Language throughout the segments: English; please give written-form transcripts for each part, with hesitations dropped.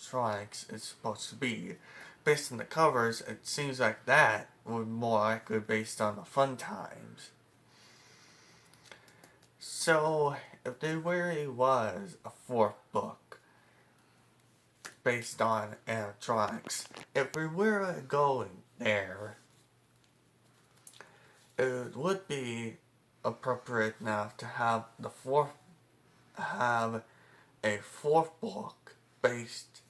animatronics is supposed to be. Based on the covers, it seems like that would more likely be based on the fun times. So, if there really was a fourth book based on animatronics, if we were going there, it would be appropriate enough to have a fourth book based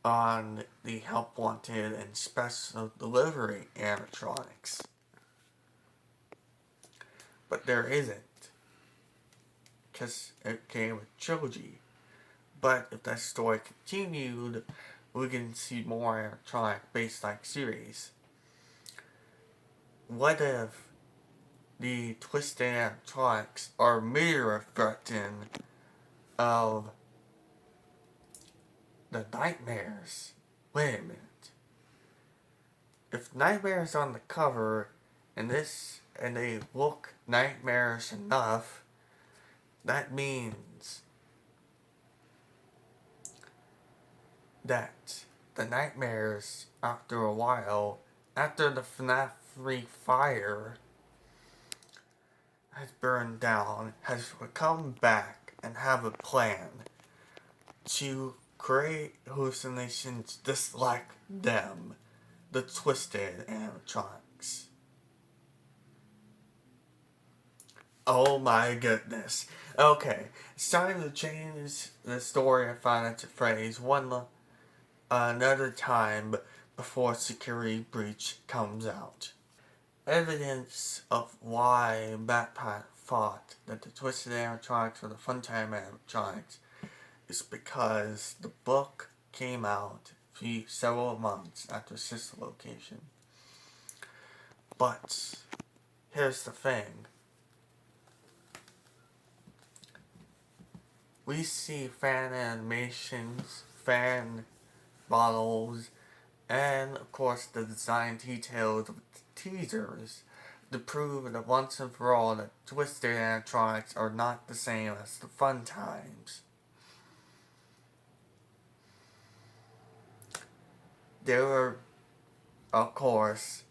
on the Help Wanted and Special Delivery animatronics. But there isn't, because it came with trilogy. But if that story continued, we can see more animatronic based like series. What if the twisted animatronics are mirror reflecting of the nightmares? Wait a minute. If nightmares on the cover and they look nightmarish enough, that means that the nightmares, after a while, after the FNAF 3 fire has burned down, has come back and have a plan to create hallucinations just like them, the twisted animatronics. Oh my goodness. Okay, it's time to change the story of Five Nights at Freddy's another time before Security Breach comes out. Evidence of why Matt Patt thought that the twisted animatronics were the Funtime animatronics is because the book came out several months after sister location. But here's the thing. We see fan animations, fan models, and of course the design details of the teasers to prove that once and for all that twisted animatronics are not the same as the fun times. They were, of course,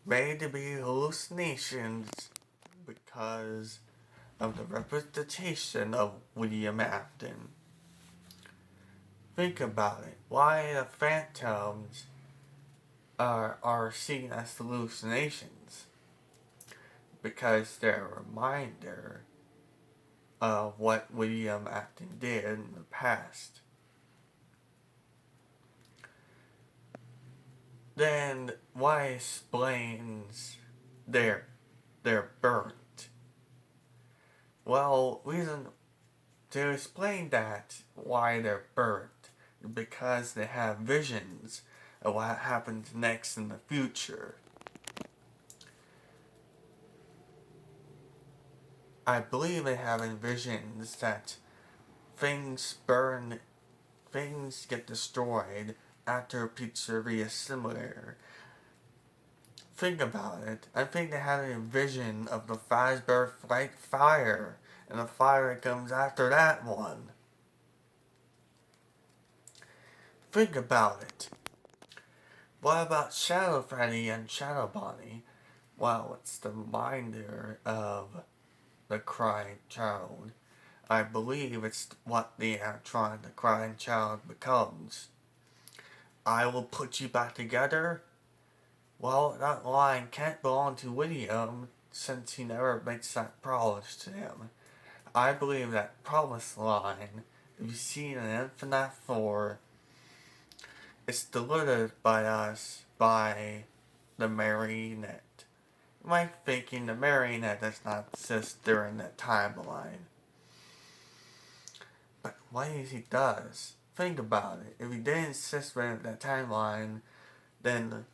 made to be hallucinations because of the representation of William Afton. Think about it. Why the phantoms are seen as hallucinations? Because they're a reminder of what William Afton did in the past. Then why explains they're burnt? Well, reason to explain that why they're burnt because they have visions of what happens next in the future. I believe they have visions that things burn, things get destroyed after a pizzeria simulator. Think about it. I think they had a vision of the Fazbear Flight fire and the fire that comes after that one. Think about it. What about Shadow Freddy and Shadow Bonnie? Well, it's the reminder of the crying child. I believe it's what the animatronic, the crying child, becomes. I will put you back together? Well, that line can't belong to William since he never makes that promise to him. I believe that promise line, if you see in Infinite 4, is delivered by us by the marionette. You might be thinking the marionette does not exist during that timeline. But what if he does? Think about it. If he didn't exist during that timeline, then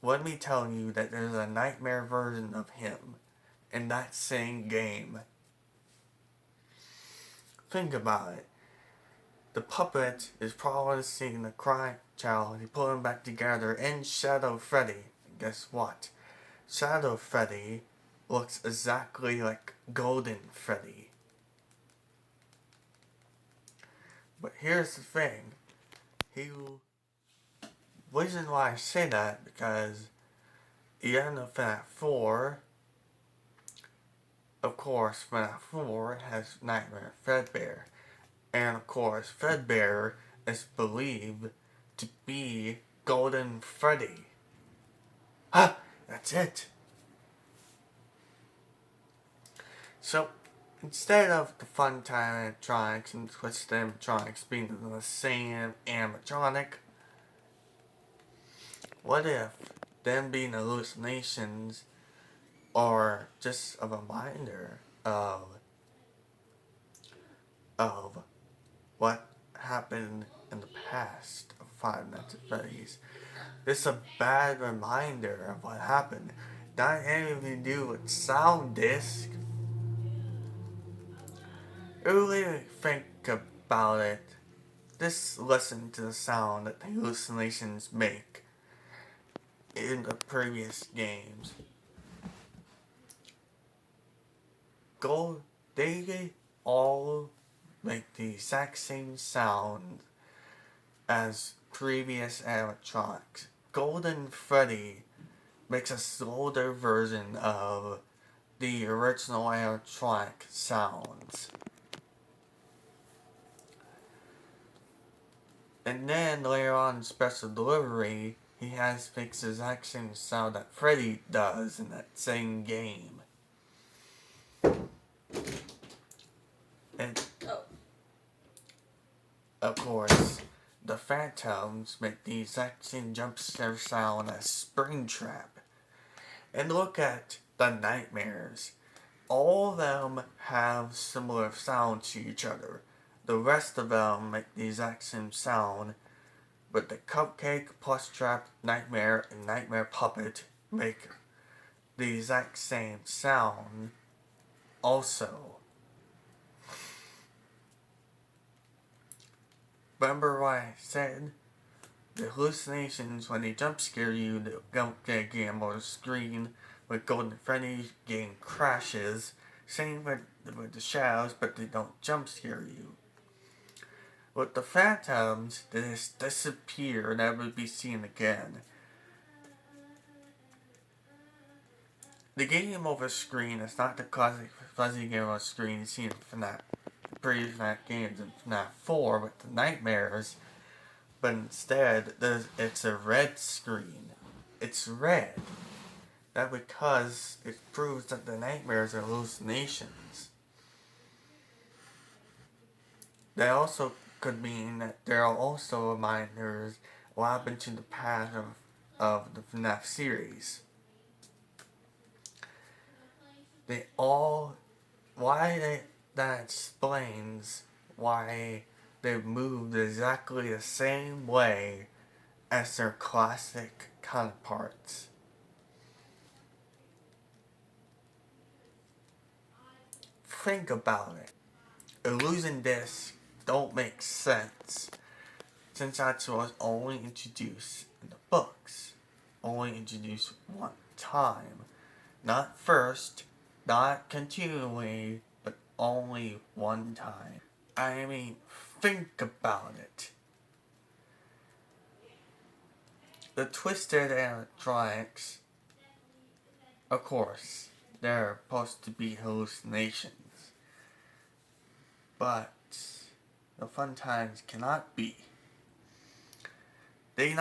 let me tell you that there's a nightmare version of him in that same game. Think about it. The puppet is probably seeing the crying child. He put him back together in Shadow Freddy. And guess what? Shadow Freddy looks exactly like Golden Freddy. But here's the thing. Reason why I say that, because the end of FNAF 4, of course, FNAF 4 has Nightmare Fredbear. And of course, Fredbear is believed to be Golden Freddy. Ah, that's it. So, instead of the Funtime animatronics and Twisted animatronics being the same animatronic, what if them being hallucinations or just a reminder of what happened in the past of Five Nights at Freddy's? This is a bad reminder of what happened. Not anything to do with sound disc. Really think about it. Just listen to the sound that the hallucinations make in the previous games. They all make the exact same sound as previous animatronics. Golden Freddy makes a slower version of the original animatronic sounds. And then later on in Special Delivery, he makes the exact same sound that Freddy does in that same game. And of course, the Phantoms make the exact same jump scare sound as Springtrap. And look at the Nightmares. All of them have similar sounds to each other. The rest of them make the exact same sound, but the Cupcake, Plus Trap, Nightmare, and Nightmare Puppet make the exact same sound also. Remember what I said? The hallucinations, when they jump scare you, they don't get a game on the screen. With Golden Freddy, game crashes. Same with the shadows, but they don't jump scare you. With the Phantoms, they just disappear and never be seen again. The game over screen is not the classic fuzzy game over screen you see in FNAF, previous FNAF games in FNAF 4 with the Nightmares, but instead it's a red screen. It's red. That because it proves that the Nightmares are hallucinations. That also could mean that there are also reminders of what happened to the past of the FNAF series. That explains why they moved exactly the same way as their classic counterparts. Think about it. Illusion discs don't make sense, since that was only introduced in the books. Only introduced one time. Not first, not continually, but only one time. I mean, think about it. The Twisted animatronics, of course, they're supposed to be hallucinations. But the Funtimes cannot be. They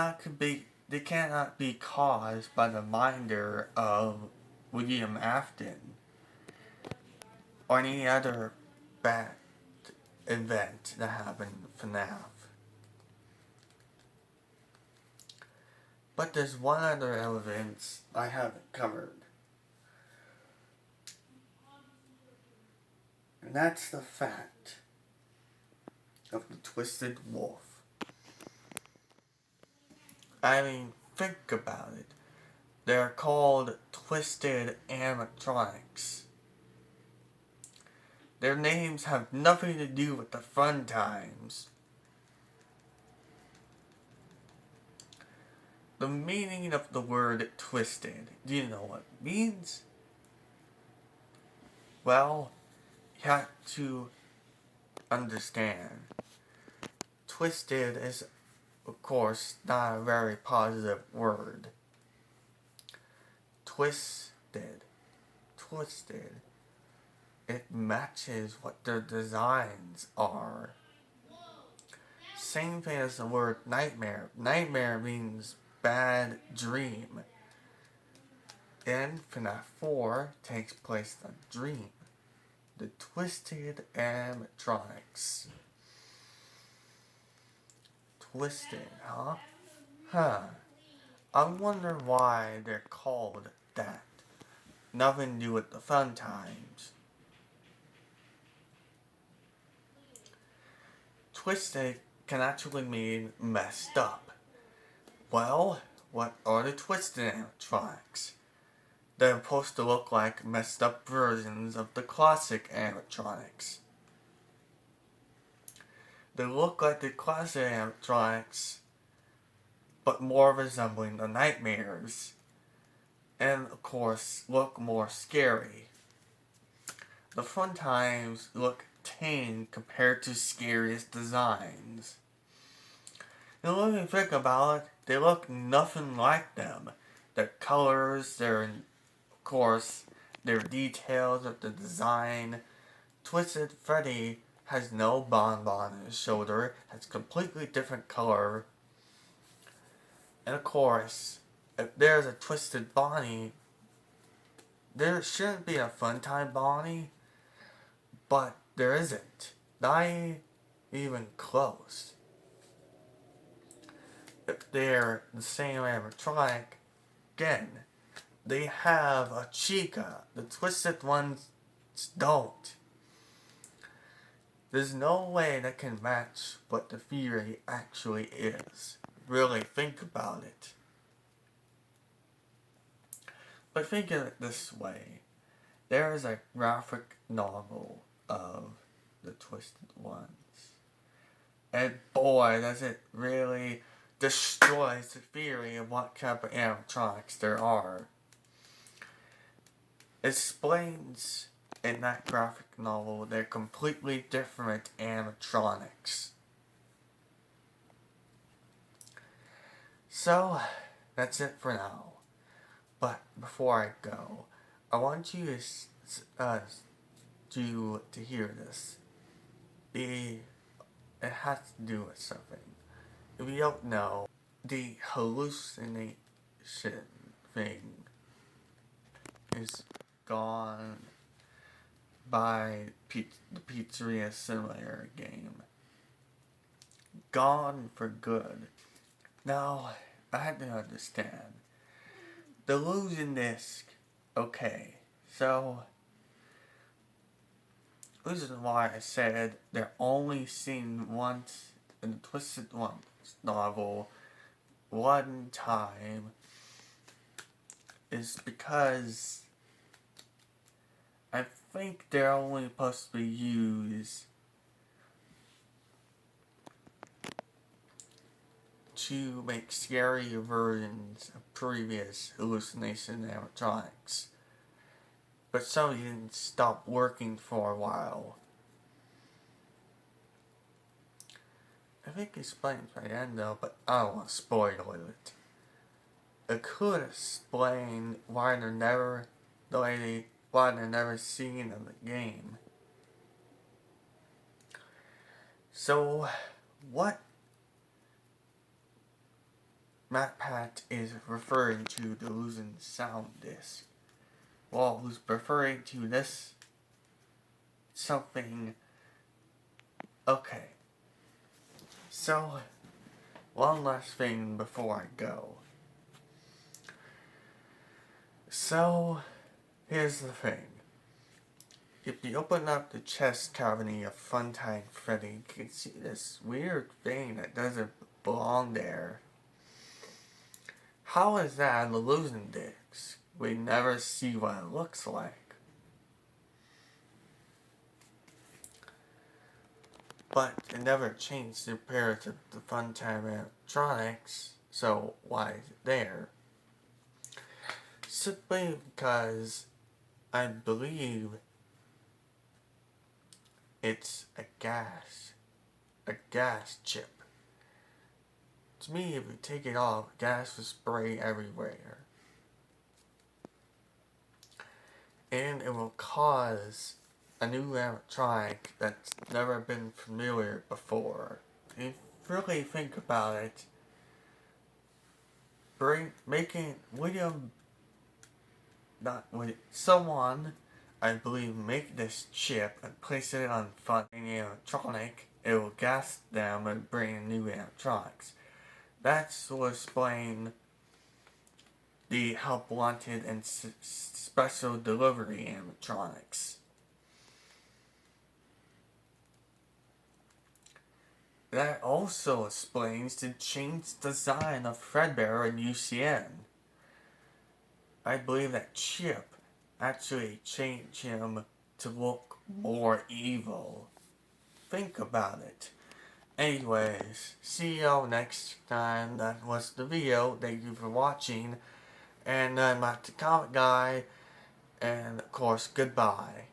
cannot be caused by the reminder of William Afton or any other bad event that happened in FNAF. But there's one other evidence I haven't covered. And that's the fact of the Twisted Wolf. I mean, think about it. They're called Twisted animatronics. Their names have nothing to do with the Funtimes. The meaning of the word twisted, do you know what it means? Well, you have to understand. twisted is, of course, not a very positive word. Twisted. Twisted. It matches what their designs are. Same thing as the word nightmare. Nightmare means bad dream. And FNAF 4 takes place in a dream. The twisted animatronics. Twisted, huh? Huh. I wonder why they're called that. Nothing to do with the fun times. Twisted can actually mean messed up. Well, what are the twisted animatronics? They're supposed to look like messed up versions of the classic animatronics. They look like the classic animatronics, but more resembling the nightmares. And of course, look more scary. The fun times look tame compared to scariest designs. And when you think about it, they look nothing like them. Their colors, of course, their details of the design. Twisted Freddy has no bonbon on his shoulder, has completely different color. And of course, if there's a Twisted Bonnie, there shouldn't be a Funtime Bonnie, but there isn't. Not even close. If they're the same animatronic, again, they have a chica. The twisted ones don't. There's no way that can match what the theory actually is. Really think about it. But think of it this way. There is a graphic novel of the Twisted Ones. And boy, does it really destroys the theory of what type of animatronics there are. It explains in that graphic novel they're completely different animatronics. So, that's it for now. But before I go, I want you to hear this. It has to do with something. If you don't know, the hallucination thing is gone by the Pizzeria Simulator game. Gone for good. Now, I had to understand. The losing disc, okay, so the reason why I said they're only seen once in the Twisted Ones novel one time is because I think they're only supposed to be used to make scary versions of previous hallucination animatronics. But some didn't stop working for a while. I think it explains by the end though, but I don't want to spoil it. It could explain why they're never seen in the game. So, what Matt Patt is referring to the losing sound disc. Well, who's referring to this something. Okay. So, one last thing before I go. So, here's the thing. If you open up the chest cavity of Funtime Freddy, you can see this weird thing that doesn't belong there. How is that on the losing disc? We never see what it looks like. But it never changed compared to the Funtime animatronics, so why is it there? Simply because I believe it's a gas chip. to me, if you take it off, gas will spray everywhere. And it will cause a new animatronic that's never been familiar before. If you really think about it, someone, I believe, make this chip and place it on any animatronic, it will gas them and bring new animatronics. That's will explain the help wanted and special delivery animatronics. That also explains the changed design of Fredbear and UCN. I believe that chip actually changed him to look more evil. Think about it. Anyways, see y'all next time. That was the video. Thank you for watching. And I'm Matt the Comic Guy. And of course, goodbye.